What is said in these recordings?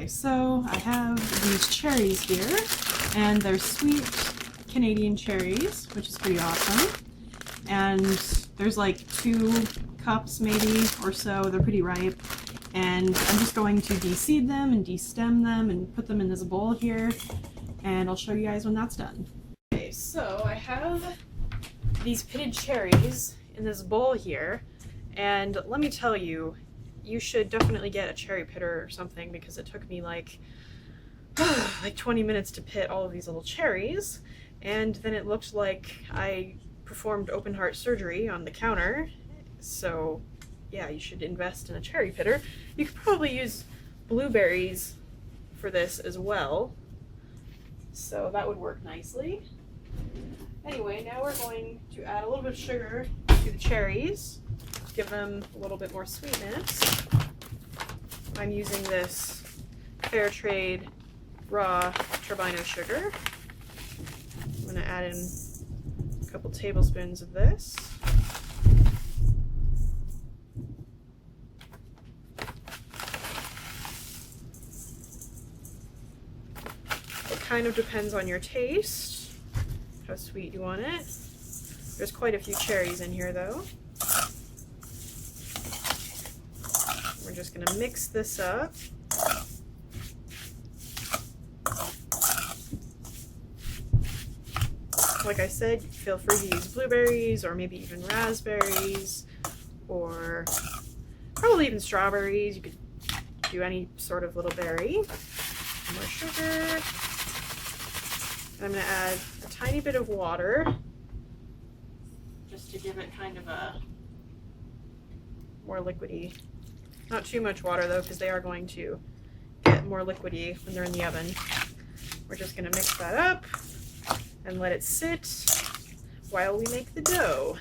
Okay, so I have these cherries here, and they're sweet Canadian cherries, which is pretty awesome. And there's like 2 cups maybe or so. They're pretty ripe. And I'm just going to de-seed them and de-stem them and put them in this bowl here. And I'll show you guys when that's done. Okay, so I have these pitted cherries in this bowl here. And let me tell you, you should definitely get a cherry pitter or something, because it took me like 20 minutes to pit all of these little cherries. And then it looked like I performed open heart surgery on the counter. So yeah, you should invest in a cherry pitter. You could probably use blueberries for this as well. So that would work nicely. Anyway, now we're going to add a little bit of sugar to the cherries, give them a little bit more sweetness. I'm using this fair trade raw turbino sugar. I'm going to add in a couple tablespoons of this. It kind of depends on your taste, how sweet you want it. There's quite a few cherries in here though. We're just going to mix this up. Like I said, feel free to use blueberries or maybe even raspberries, or probably even strawberries. You could do any sort of little berry. More sugar. I'm going to add a tiny bit of water just to give it kind of a more liquidy. Not too much water though, because they are going to get more liquidy when they're in the oven. We're just going to mix that up and let it sit while we make the dough.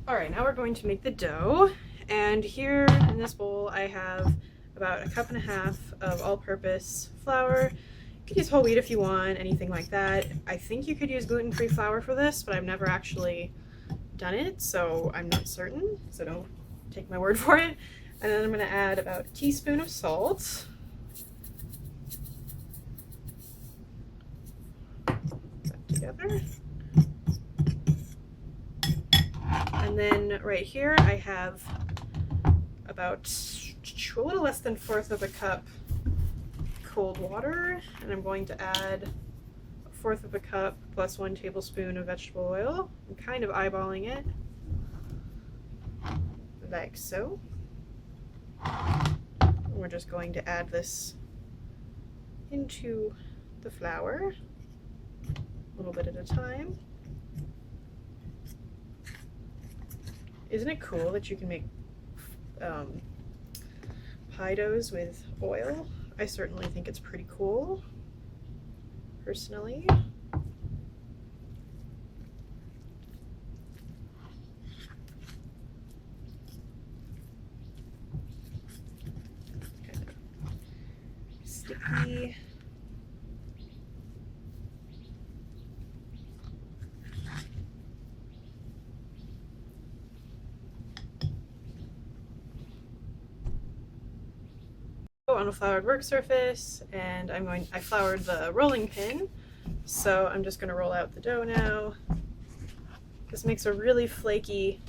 Alright, now we're going to make the dough, and here in this bowl I have about 1.5 cups of all-purpose flour. You could use whole wheat if you want, anything like that. I think you could use gluten-free flour for this, but I've never actually done it, so I'm not certain, so don't take my word for it. And then I'm going to add about a teaspoon of salt. Put that together. And then right here I have about a little less than 1/4 cup cold water, and I'm going to add 1/4 cup plus 1 tablespoon of vegetable oil. I'm kind of eyeballing it, like so. And we're just going to add this into the flour, a little bit at a time. Isn't it cool that you can make pie doughs with oil? I certainly think it's pretty cool, personally. Kind of sticky. On a floured work surface, and I floured the rolling pin, so I'm just going to roll out the dough now. This makes a really flaky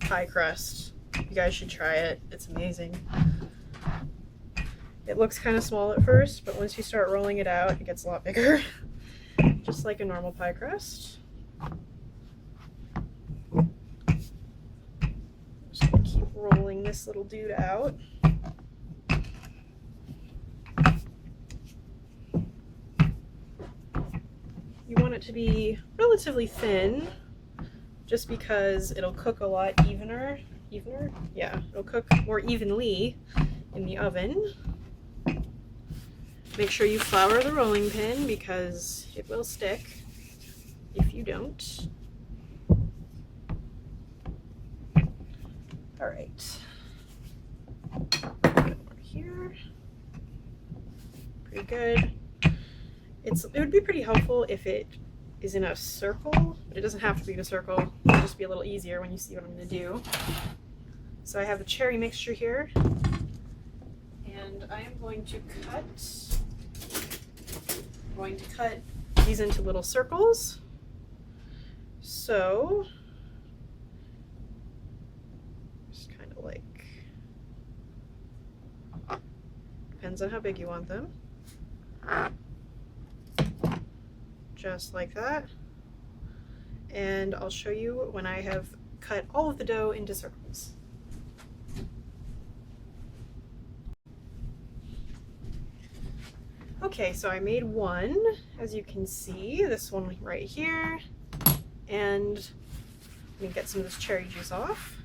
pie crust. You guys should try it. It's amazing. It looks kind of small at first, but once you start rolling it out, it gets a lot bigger, just like a normal pie crust. Just going to keep rolling this little dude out. You want it to be relatively thin, just because it'll cook a lot evener? Yeah, it'll cook more evenly in the oven. Make sure you flour the rolling pin, because it will stick if you don't. Alright. Over here. Pretty good. it would be pretty helpful if it is in a circle, but it doesn't have to be in a circle. It'll just be a little easier when you see what I'm going to do. So I have the cherry mixture here, and I am going to cut these into little circles. So just kind of like, depends on how big you want them. Just like that. And I'll show you when I have cut all of the dough into circles. Okay, so I made one, as you can see, this one right here, and let me get some of this cherry juice off.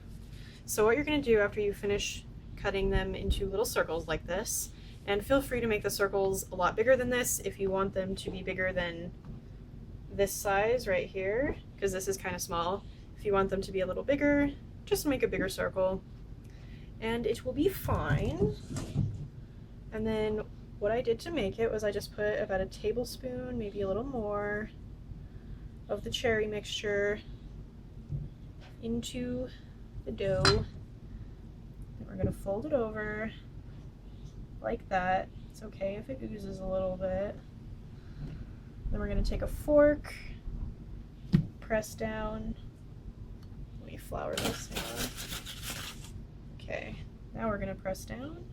So what you're going to do after you finish cutting them into little circles like this, and feel free to make the circles a lot bigger than this if you want them to be bigger than this size right here, because this is kind of small. If you want them to be a little bigger, just make a bigger circle and it will be fine. And then what I did to make it was I just put about a tablespoon, maybe a little more, of the cherry mixture into the dough. And we're going to fold it over like that. It's okay if it oozes a little bit. Then we're going to take a fork, press down. Let me flour this. Okay, now we're going to press down,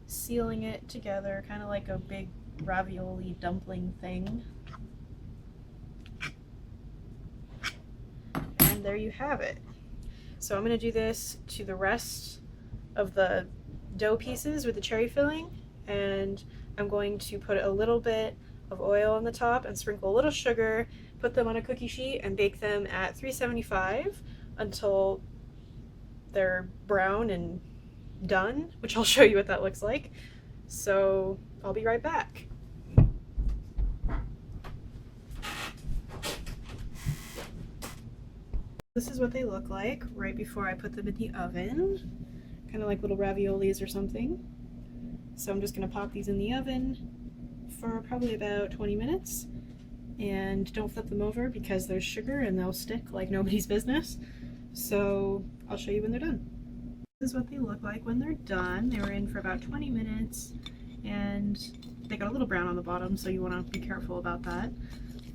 sealing it together, kind of like a big ravioli dumpling thing. And there you have it. So I'm going to do this to the rest of the dough pieces with the cherry filling, and I'm going to put a little bit of oil on the top and sprinkle a little sugar, put them on a cookie sheet, and bake them at 375 until they're brown and done, which I'll show you what that looks like. So I'll be right back. This is what they look like right before I put them in the oven, kind of like little raviolis or something. So I'm just going to pop these in the oven for probably about 20 minutes, and don't flip them over because there's sugar and they'll stick like nobody's business. So I'll show you when they're done. This is what they look like when they're done. They were in for about 20 minutes and they got a little brown on the bottom, so you want to be careful about that.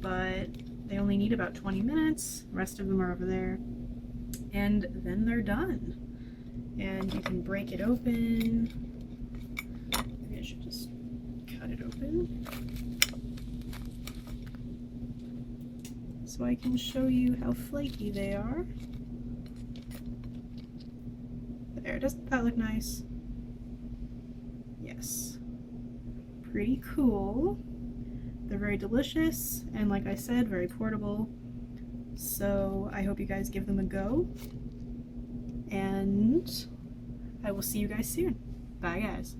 But they only need about 20 minutes. The rest of them are over there. And then they're done. And you can break it open. Maybe I should just cut it open so I can show you how flaky they are. There, doesn't that look nice? Yes. Pretty cool. They're very delicious, and like I said, very portable. So I hope you guys give them a go, and I will see you guys soon. Bye guys.